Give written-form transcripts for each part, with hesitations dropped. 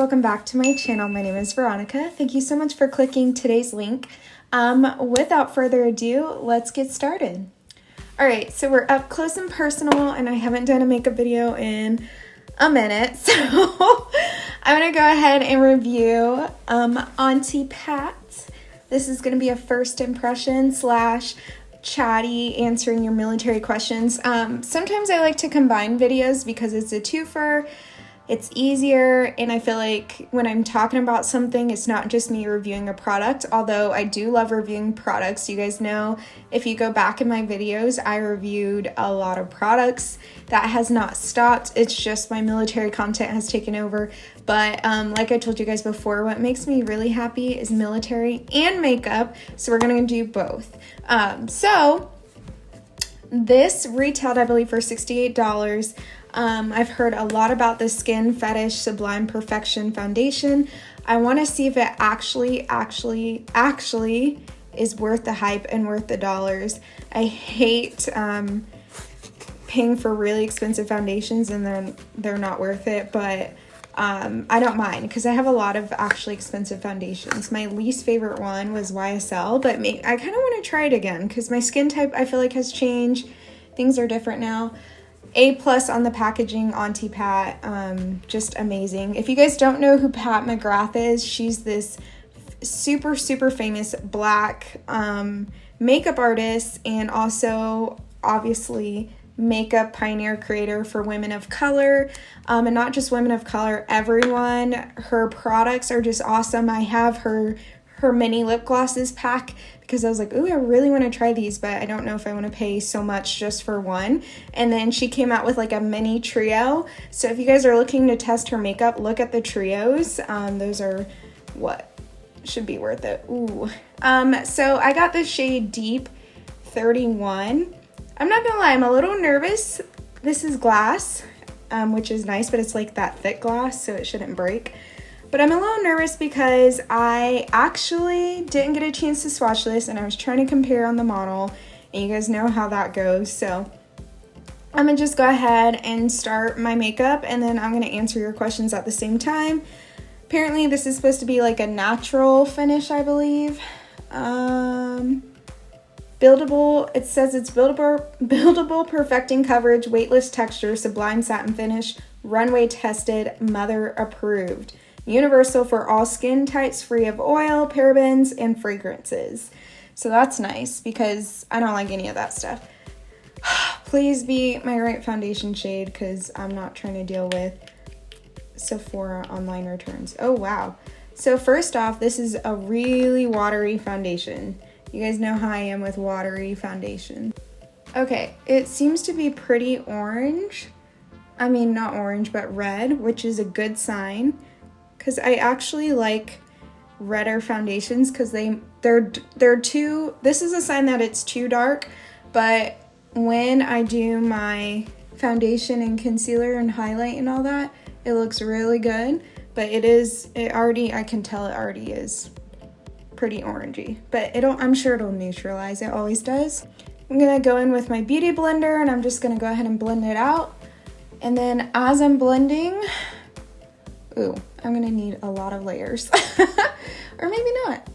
welcome back to my channel. My name is Veronica. Thank you so much for clicking today's link. Without further ado, let's get started. All right, so we're up close and personal, and I haven't done a makeup video in a minute, so I'm gonna go ahead and review Auntie Pat. This is gonna be a first impression / chatty answering your military questions. Sometimes I like to combine videos because it's a twofer. It's easier, and I feel like when I'm talking about something, it's not just me reviewing a product, although I do love reviewing products. You guys know, if you go back in my videos, I reviewed a lot of products. That has not stopped. It's just my military content has taken over. But like I told you guys before, what makes me really happy is military and makeup, so we're gonna do both. So this retailed, I believe, for $68. I've heard a lot about the Skin Fetish Sublime Perfection Foundation. I want to see if it actually is worth the hype and worth the dollars. I hate paying for really expensive foundations and then they're not worth it, but I don't mind because I have a lot of actually expensive foundations. My least favorite one was YSL, but I kind of want to try it again because my skin type I feel like has changed. Things are different now. A+ on the packaging, Auntie Pat, just amazing. If you guys don't know who Pat McGrath is, she's this super famous black makeup artist and also obviously makeup pioneer creator for women of color, and not just women of color, everyone. Her products are just awesome. I have her mini lip glosses pack because I was like, ooh, I really want to try these, but I don't know if I want to pay so much just for one. And then she came out with like a mini trio. So if you guys are looking to test her makeup, look at the trios. Those are what should be worth it. Ooh. So I got the shade Deep 31. I'm not gonna lie, I'm a little nervous. This is glass, which is nice, but it's like that thick glass, so it shouldn't break. But I'm a little nervous because I actually didn't get a chance to swatch this and I was trying to compare on the model, and you guys know how that goes. So I'm gonna just go ahead and start my makeup and then I'm gonna answer your questions at the same time. Apparently this is supposed to be like a natural finish, I believe. Buildable, it says it's buildable, perfecting coverage, weightless texture, sublime satin finish, runway tested, mother approved. Universal for all skin types, free of oil, parabens, and fragrances. So that's nice because I don't like any of that stuff. Please be my right foundation shade because I'm not trying to deal with Sephora online returns. Oh, wow. So first off, this is a really watery foundation. You guys know how I am with watery foundation. Okay, it seems to be pretty orange. I mean, not orange, but red, which is a good sign. Because I actually like redder foundations because they're too, this is a sign that it's too dark, but when I do my foundation and concealer and highlight and all that, it looks really good, but I can tell it already is pretty orangey, but I'm sure it'll neutralize, it always does. I'm gonna go in with my beauty blender and I'm just gonna go ahead and blend it out. And then as I'm blending, ooh, I'm gonna need a lot of layers, or maybe not.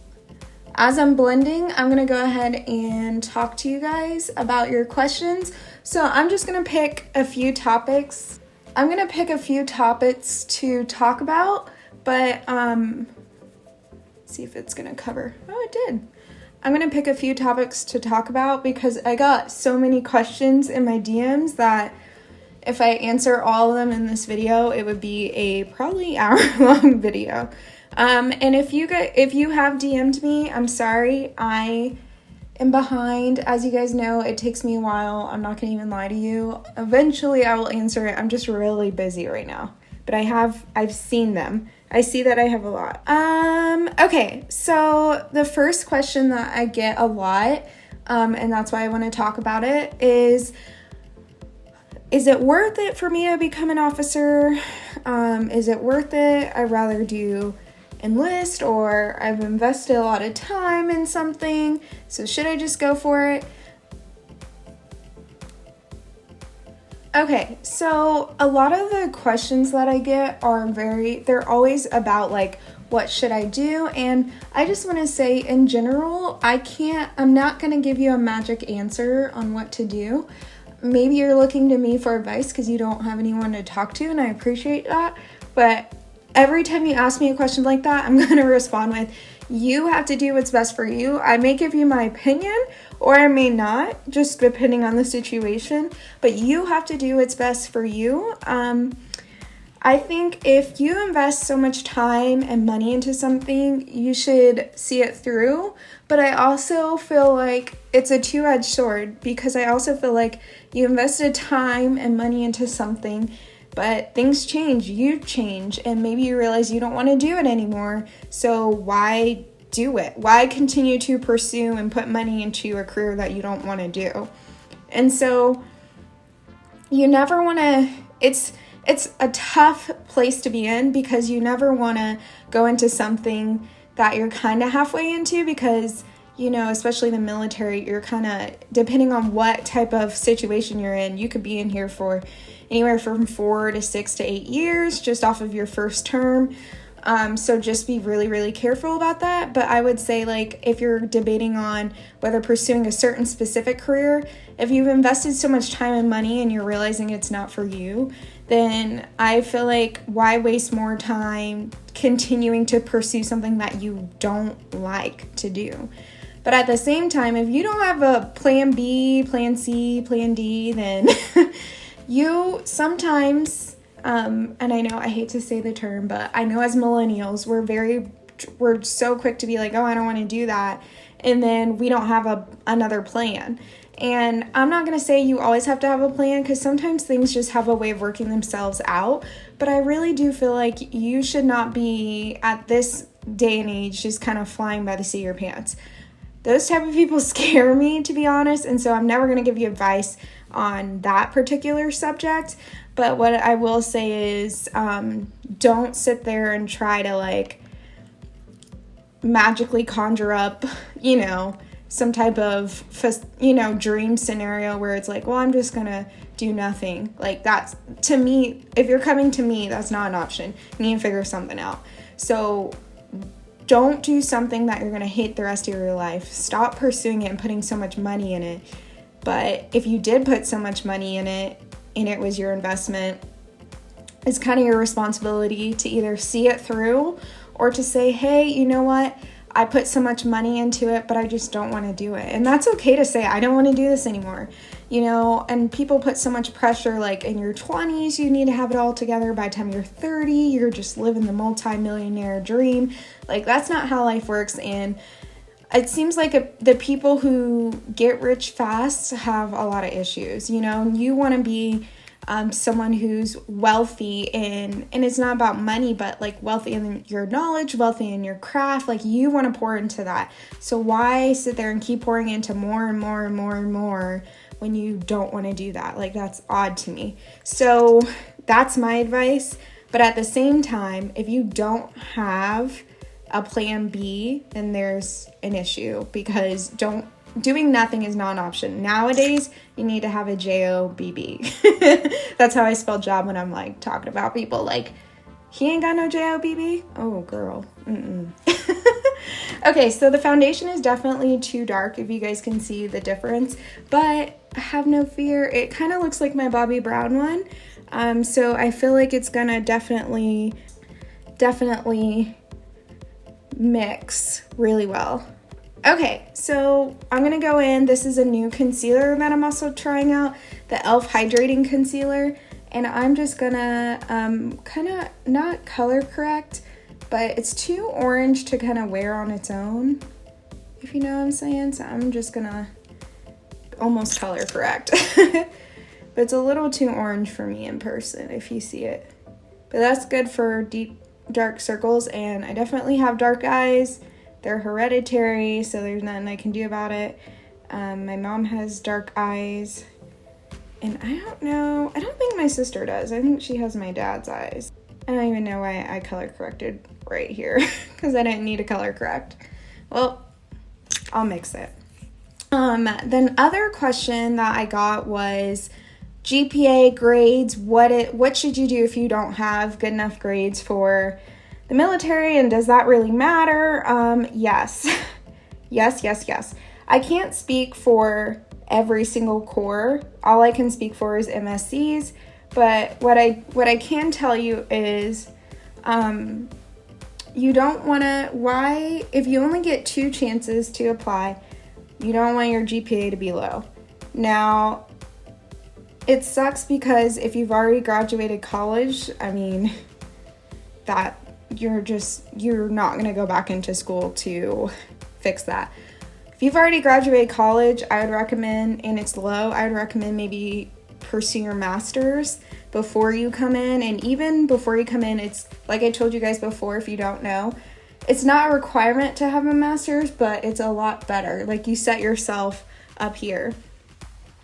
As I'm blending, I'm gonna go ahead and talk to you guys about your questions. So I'm just gonna pick a few topics. I'm gonna pick a few topics to talk about, but see if it's gonna cover. Oh, it did. I'm gonna pick a few topics to talk about because I got so many questions in my DMs that if I answer all of them in this video, it would be a probably hour-long video. And if you have DM'd me, I'm sorry. I am behind. As you guys know, it takes me a while. I'm not gonna even lie to you. Eventually, I will answer it. I'm just really busy right now. But I've seen them. I see that I have a lot. Okay, so the first question that I get a lot, and that's why I want to talk about it, is it worth it for me to become an officer? Is it worth it? I'd rather do enlist, or I've invested a lot of time in something, so should I just go for it? Okay, so a lot of the questions that I get they're always about like, what should I do? And I just want to say in general, I'm not going to give you a magic answer on what to do. Maybe you're looking to me for advice because you don't have anyone to talk to, and I appreciate that. But every time you ask me a question like that, I'm going to respond with, you have to do what's best for you. I may give you my opinion or I may not, just depending on the situation, but you have to do what's best for you. I think if you invest so much time and money into something, you should see it through. But I also feel like it's a two-edged sword, because I also feel like you invested time and money into something, but things change, you change, and maybe you realize you don't want to do it anymore. So why do it? Why continue to pursue and put money into a career that you don't want to do? And so you never want to, it's a tough place to be in, because you never want to go into something that you're kind of halfway into, because, you know, especially the military, you're kind of, depending on what type of situation you're in, you could be in here for anywhere from 4 to 6 to 8 years just off of your first term. So just be really, really careful about that. But I would say, like, if you're debating on whether pursuing a certain specific career, if you've invested so much time and money and you're realizing it's not for you, then I feel like why waste more time continuing to pursue something that you don't like to do? But at the same time, if you don't have a plan B, plan C, plan D, then you sometimes, and I know I hate to say the term, but I know as millennials, we're so quick to be like, oh, I don't want to do that. And then we don't have another plan. And I'm not going to say you always have to have a plan, because sometimes things just have a way of working themselves out. But I really do feel like you should not be, at this day and age, just kind of flying by the seat of your pants. Those type of people scare me, to be honest. And so I'm never going to give you advice on that particular subject. But what I will say is, don't sit there and try to like magically conjure up, you know, some type of, you know, dream scenario where it's like, well, I'm just going to do nothing. Like, that's, to me, if you're coming to me, that's not an option. You need to figure something out. So don't do something that you're going to hate the rest of your life. Stop pursuing it and putting so much money in it. But if you did put so much money in it, and it was your investment, it's kind of your responsibility to either see it through or to say, hey, you know what? I put so much money into it, but I just don't want to do it. And that's okay to say, I don't want to do this anymore. You know, and people put so much pressure, like in your 20s, you need to have it all together. By the time you're 30, you're just living the multi-millionaire dream. Like, that's not how life works. And it seems like the people who get rich fast have a lot of issues. You know, you want to be someone who's wealthy and it's not about money, but like wealthy in your knowledge, wealthy in your craft. Like, you want to pour into that. So why sit there and keep pouring into more and more and more and more when you don't want to do that? Like, that's odd to me. So that's my advice. But at the same time, if you don't have a plan B, then there's an issue, because doing nothing is not an option. Nowadays, you need to have a JOBB. That's how I spell job when I'm like talking about people. Like, he ain't got no JOBB? Oh, girl. Okay, so the foundation is definitely too dark, if you guys can see the difference. But have no fear. It kind of looks like my Bobbi Brown one. So I feel like it's gonna definitely mix really well. Okay, so I'm going to go in. This is a new concealer that I'm also trying out, the e.l.f. Hydrating Concealer. And I'm just going to kind of not color correct, but it's too orange to kind of wear on its own, if you know what I'm saying. So I'm just going to almost color correct. But it's a little too orange for me in person, if you see it. But that's good for deep dark circles, and I definitely have dark eyes. They're hereditary, so there's nothing I can do about it. My mom has dark eyes, and I don't think my sister does. I think she has my dad's eyes. I don't even know why I color corrected right here, because I didn't need to color correct. Well, I'll mix it. Then other question that I got was, GPA, grades, what should you do if you don't have good enough grades for the military, and does that really matter? Yes. Yes. I can't speak for every single corps. All I can speak for is MSCs, but what I can tell you is you don't want to, if you only get 2 chances to apply, you don't want your GPA to be low. Now, it sucks because if you've already graduated college, I mean, that you're not going to go back into school to fix that. If you've already graduated college, I would recommend, and it's low, I would recommend maybe pursue your master's before you come in. And even before you come in, it's like I told you guys before, if you don't know, it's not a requirement to have a master's, but it's a lot better. Like, you set yourself up here.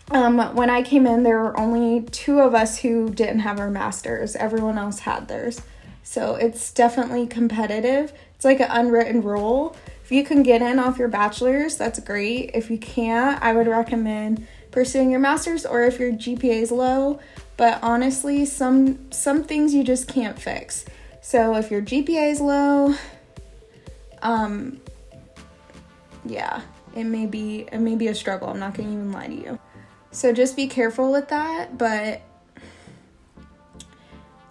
When I came in, there were only 2 of us who didn't have our masters. Everyone else had theirs. So it's definitely competitive. It's like an unwritten rule. If you can get in off your bachelor's, that's great. If you can't, I would recommend pursuing your master's, or if your GPA is low. But honestly, some things you just can't fix. So if your GPA is low, yeah, it may be a struggle. I'm not going to even lie to you. So just be careful with that, but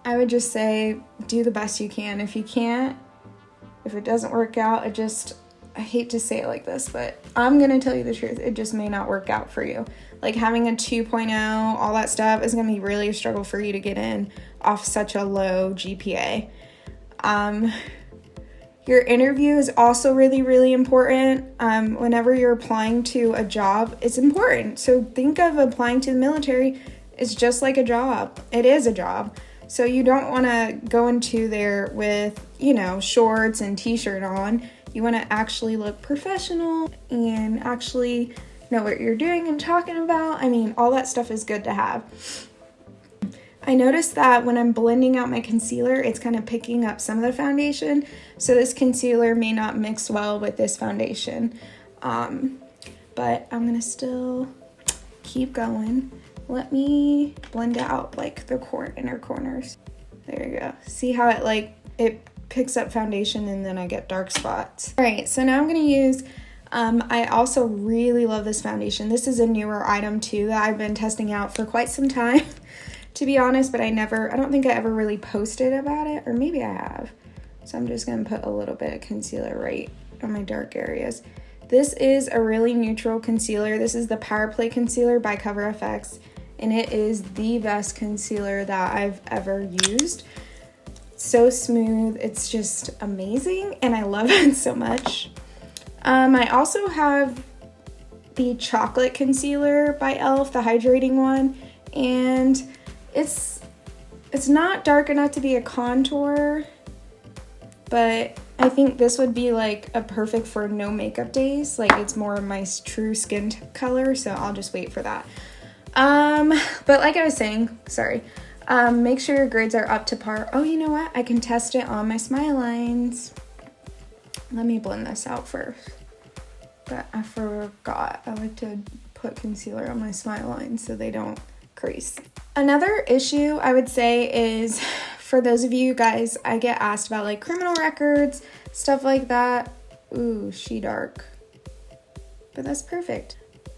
I would just say do the best you can. If you can't, if it doesn't work out, I hate to say it like this, but I'm going to tell you the truth. It just may not work out for you. Like, having a 2.0, all that stuff is going to be really a struggle for you to get in off such a low GPA. Your interview is also really, really important. Whenever you're applying to a job, it's important. So think of applying to the military. It's just like a job. It is a job. So you don't want to go into there with, shorts and t-shirt on. You want to actually look professional and actually know what you're doing and talking about. I mean, all that stuff is good to have. I noticed that when I'm blending out my concealer, it's kind of picking up some of the foundation. So this concealer may not mix well with this foundation. But I'm going to still keep going. Let me blend out like the inner corners. There you go. See how it picks up foundation and then I get dark spots. All right, so now I'm going to use, I also really love this foundation. This is a newer item too that I've been testing out for quite some time. To be honest, but I don't think I ever really posted about it, or maybe I have. So I'm just going to put a little bit of concealer right on my dark areas. This is a really neutral concealer. This is the Power Play Concealer by Cover FX, and it is the best concealer that I've ever used. So smooth. It's just amazing, and I love it so much. I also have the Chocolate Concealer by e.l.f., the hydrating one, and it's not dark enough to be a contour, but I think this would be like a perfect for no makeup days. Like, it's more of my true skin color, so I'll just wait for that. But like I was saying, sorry, make sure your grades are up to par. Oh, you know what? I can test it on my smile lines. Let me blend this out first. But I forgot. I like to put concealer on my smile lines so they don't crease. Another issue I would say is, for those of you guys, I get asked about like criminal records, stuff like that. Ooh, she dark. But that's perfect.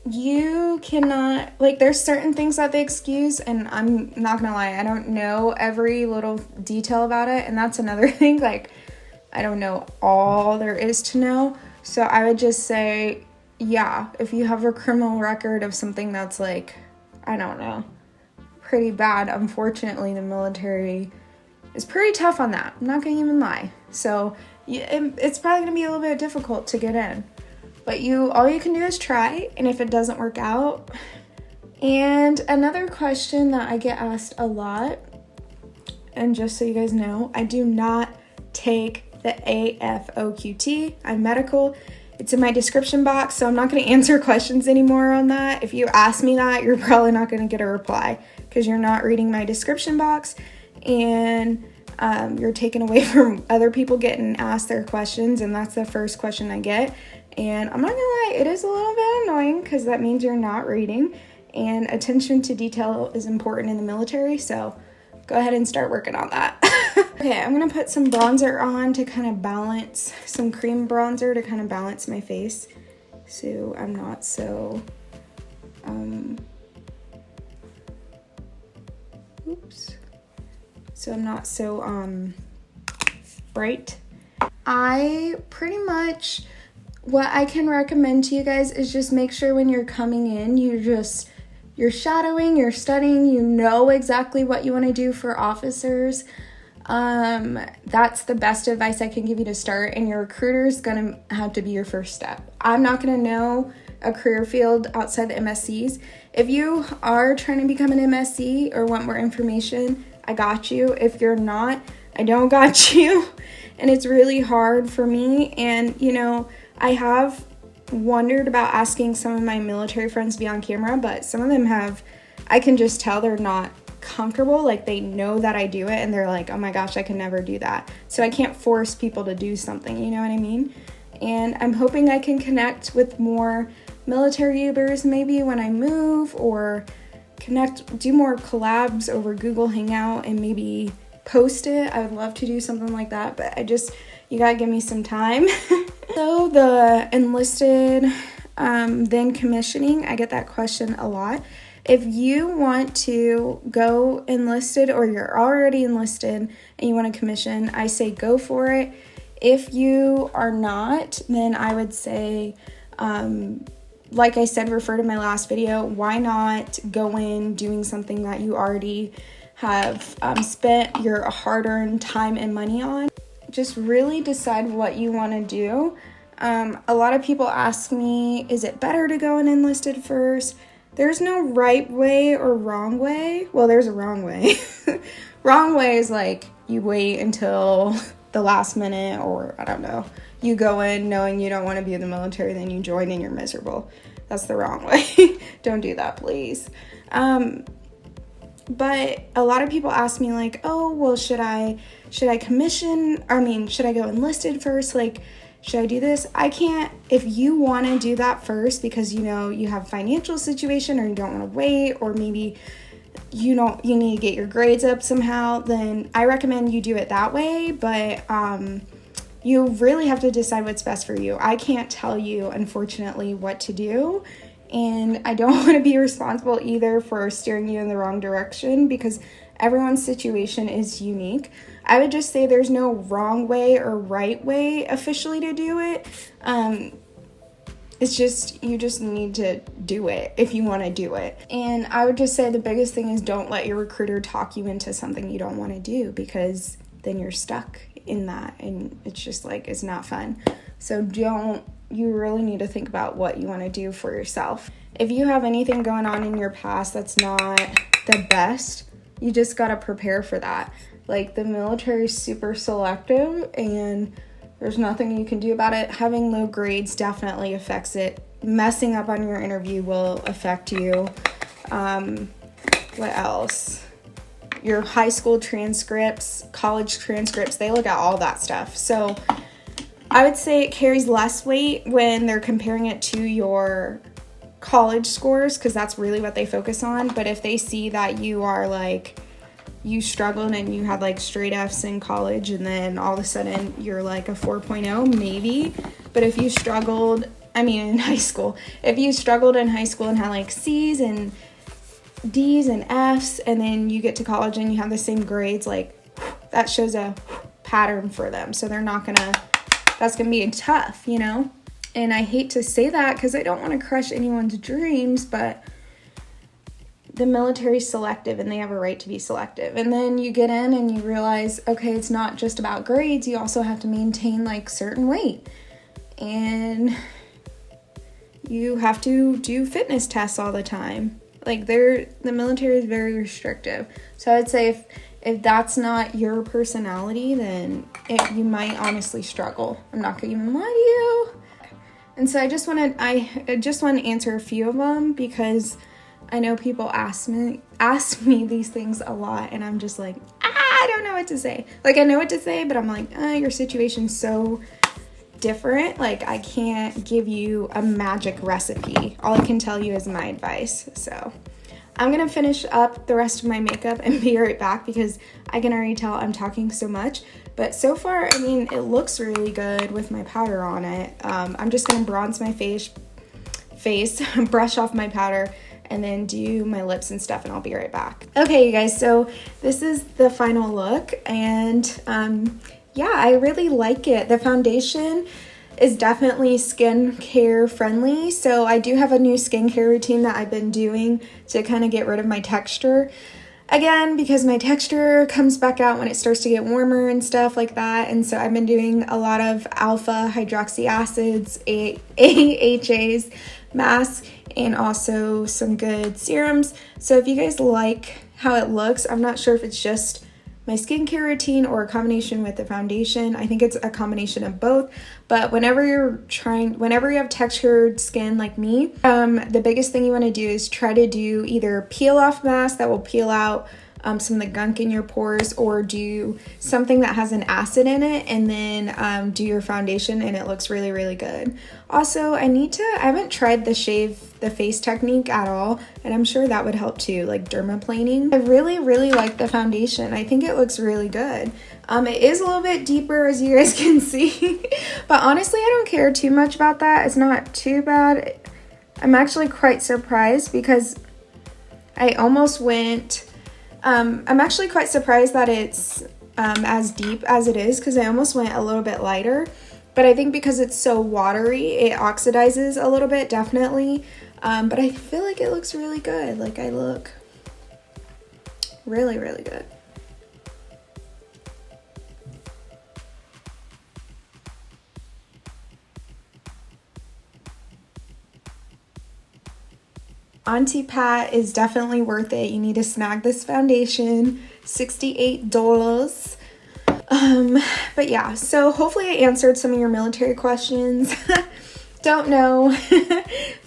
You cannot, there's certain things that they excuse, and I'm not gonna lie, I don't know every little detail about it, and that's another thing. I don't know all there is to know. So I would just say, yeah, if you have a criminal record of something that's I don't know, pretty bad, unfortunately, the military is pretty tough on that. I'm not gonna even lie. So it's probably gonna be a little bit difficult to get in. But all you can do is try, and if it doesn't work out. And another question that I get asked a lot, and just so you guys know, I do not take the AFOQT. I'm medical. It's in my description box, so I'm not going to answer questions anymore on that. If you ask me that, you're probably not going to get a reply because you're not reading my description box, and you're taken away from other people getting asked their questions, and that's the first question I get. And I'm not gonna lie, it is a little bit annoying because that means you're not reading. and attention to detail is important in the military, so go ahead and start working on that. Okay, I'm gonna put some bronzer on to kind of balance, some cream bronzer to kind of balance my face, so I'm not so, so I'm not so, bright. I pretty much, what I can recommend to you guys is just make sure when you're coming in, you're shadowing, you're studying, you know exactly what you want to do for officers. That's the best advice I can give you to start, and your recruiter is going to have to be your first step. I'm not going to know a career field outside the MSCs. If you are trying to become an MSC or want more information, I got you. If you're not, I don't got you. And it's really hard for me. And, you know, I have wondered about asking some of my military friends to be on camera, but some of them I can just tell they're not comfortable. Like, they know that I do it and they're like, oh my gosh, I can never do that. So I can't force people to do something, you know what I mean? And I'm hoping I can connect with more military Ubers maybe when I move, or do more collabs over Google Hangout and maybe post it. I would love to do something like that, but you gotta give me some time. So the enlisted, then commissioning, I get that question a lot. If you want to go enlisted, or you're already enlisted and you want to commission, I say go for it. If you are not, then I would say, like I said, refer to my last video. Why not go in doing something that you already have spent your hard-earned time and money on? Just really decide what you want to do. A lot of people ask me, is it better to go in enlisted first? There's no right way or wrong way. Well, there's a wrong way. Wrong way is like you wait until the last minute, or I don't know. You go in knowing you don't want to be in the military, then you join and you're miserable. That's the wrong way. Don't do that, please. But a lot of people ask me like, oh, well, should I commission? Should I go enlisted first? Like, should I do this? I can't. If you want to do that first because you know you have a financial situation, or you don't want to wait, or maybe you need to get your grades up somehow, then I recommend you do it that way. But you really have to decide what's best for you. I can't tell you, unfortunately, what to do. And I don't want to be responsible either for steering you in the wrong direction, because everyone's situation is unique. I would just say there's no wrong way or right way officially to do it. It's just, you just need to do it if you want to do it. And I would just say the biggest thing is don't let your recruiter talk you into something you don't want to do, because then you're stuck in that and it's just like, it's not fun. So you really need to think about what you want to do for yourself. If you have anything going on in your past that's not the best, you just got to prepare for that. Like, the military is super selective and there's nothing you can do about it. Having low grades definitely affects it. Messing up on your interview will affect you. What else? Your high school transcripts, college transcripts, they look at all that stuff. So I would say it carries less weight when they're comparing it to your college scores, because that's really what they focus on. But if they see that you are like, you struggled and you had like straight F's in college, and then all of a sudden you're like a 4.0, maybe. But if you struggled, in high school, if you struggled in high school and had like C's and D's and F's, and then you get to college and you have the same grades, like, that shows a pattern for them. So that's gonna be tough, you know? And I hate to say that because I don't want to crush anyone's dreams, but the military's selective and they have a right to be selective. And then you get in and you realize, okay, it's not just about grades. You also have to maintain like certain weight, and you have to do fitness tests all the time. Like, the military is very restrictive. So I'd say if that's not your personality, then you might honestly struggle. I'm not gonna even lie to you. And so I just want to answer a few of them, because I know people ask me these things a lot, and I'm just like, I don't know what to say. Like, I know what to say, but I'm like, your situation's so different. Like, I can't give you a magic recipe. All I can tell you is my advice. So I'm gonna finish up the rest of my makeup and be right back because I can already tell I'm talking so much. But so far, I mean, it looks really good with my powder on it. I'm just gonna bronze my face, brush off my powder, and then do my lips and stuff, and I'll be right back. Okay, you guys, so this is the final look, and yeah, I really like it. The foundation is definitely skincare friendly, so I do have a new skincare routine that I've been doing to kind of get rid of my texture. Again, because my texture comes back out when it starts to get warmer and stuff like that, and so I've been doing a lot of alpha hydroxy acids, AHAs, masks, and also some good serums. So if you guys like how it looks, I'm not sure if it's just my skincare routine or a combination with the foundation. I think it's a combination of both, but whenever you have textured skin like me, the biggest thing you want to do is try to do either peel off mask that will peel out some of the gunk in your pores, or do something that has an acid in it, and then do your foundation, and it looks really, really good. Also, I haven't tried the shave the face technique at all, and I'm sure that would help too, like dermaplaning. I really, really like the foundation. I think it looks really good. It is a little bit deeper, as you guys can see, but honestly, I don't care too much about that. It's not too bad. I'm actually quite surprised because I almost went... I'm actually quite surprised that it's as deep as it is, because I almost went a little bit lighter, but I think because it's so watery, it oxidizes a little bit, definitely, but I feel like it looks really good. Like, I look really, really good. Auntie Pat is definitely worth it. You need to snag this foundation, $68. But yeah, so hopefully I answered some of your military questions. Don't know,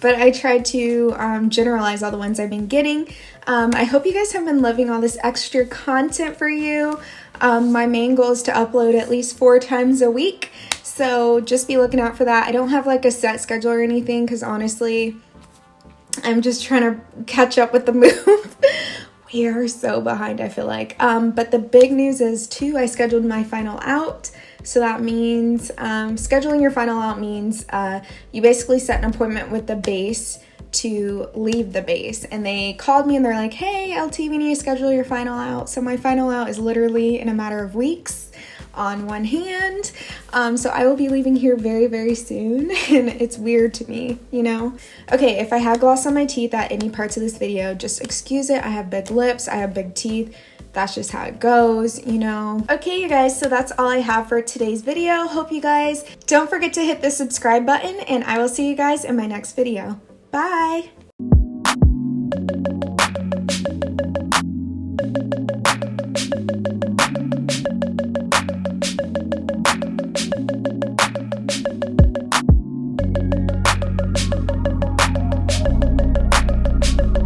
but I tried to generalize all the ones I've been getting. I hope you guys have been loving all this extra content for you. My main goal is to upload at least 4 times a week, so just be looking out for that. I don't have like a set schedule or anything, because honestly, I'm just trying to catch up with the move. We are so behind, I feel like. But the big news is too, I scheduled my final out. So that means scheduling your final out means you basically set an appointment with the base to leave the base. And they called me and they're like, hey, LT, we need to schedule your final out. So my final out is literally in a matter of weeks on one hand. So I will be leaving here very, very soon, and it's weird to me, you know? Okay, if I have gloss on my teeth at any parts of this video, just excuse it. I have big lips, I have big teeth. That's just how it goes, you know? Okay, you guys, so that's all I have for today's video. Hope you guys don't forget to hit the subscribe button, and I will see you guys in my next video. Bye!